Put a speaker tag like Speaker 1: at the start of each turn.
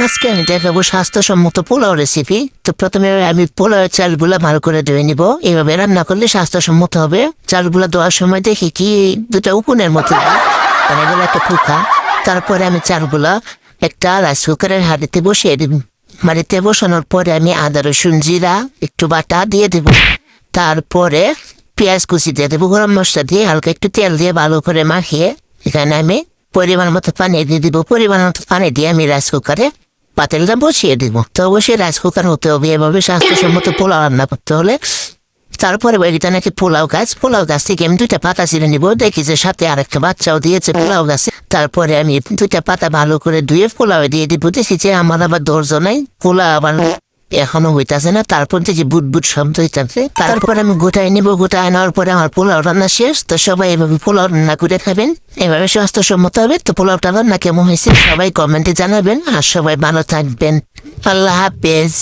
Speaker 1: আজকে আমি দেখাবো স্বাস্থ্যসম্মত পোলাও রেসিপি। তো প্রথমে আমি পোলাওয়ের চালগুলা ভালো করে ধুয়ে নিব। এইভাবে রান্না করলে স্বাস্থ্যসম্মত হবে। চালগুলা ধোয়ার সময় দেখি কি দুটা উকুনের মতো মানে এগুলো একটা পোকা। তারপরে আমি চালগুলা একটা রাইস কুকারের হাঁড়িতে বসিয়ে দিব। হাঁড়িতে বসানোর পরে আমি আদা রসুন জিরা একটু বাটা দিয়ে দেব। তারপরে পেঁয়াজ কুচি দিয়ে দেবো, গরম মশলা দিয়ে হালকা একটু তেল দিয়ে ভালো করে মাখিয়ে এখানে আমি পরিমাণ মতো পানি দিয়ে দিব। পরিমাণ মতো পানি দিয়ে আমি রাইস কুকারে পাতিলটা বসিয়ে দিব। তো অবশ্যই রাইস কুকার হতে হবে, এভাবে স্বাস্থ্যসম্মত পোলাও রান্না করতে হলে। তারপরে বাড়িতে নাকি পোলাও গাছ থেকে আমি দুইটা পাতা ছিঁড়ে নিব। দেখি যে সাথে আরেকটা বাচ্চাও দিয়েছে পোলাও গাছে। তারপরে আমি দুইটা পাতা ভালো করে ধুয়ে পোলাও দিয়ে দিব। দেখি যে আমার আবার ধৈর্য নাই, পোলাও আবার এখনো হইতাছে না। তারপর থেকে বুট বুট শব্দ হইতাছে। তারপর আমি গোটায় নিব। গোটায় নেওয়ার পরে আমার পোলাও রান্না শেষ। তো সবাই এভাবে পোলাও রান্না করে খাবেন, এভাবে স্বাস্থ্যসম্মত হবে। তো পোলাওটা রান্না কেমন হয়েছে সবাই কমেন্টে জানাবেন। আর সবাই ভালো থাকবেন। আল্লাহ হাফেজ।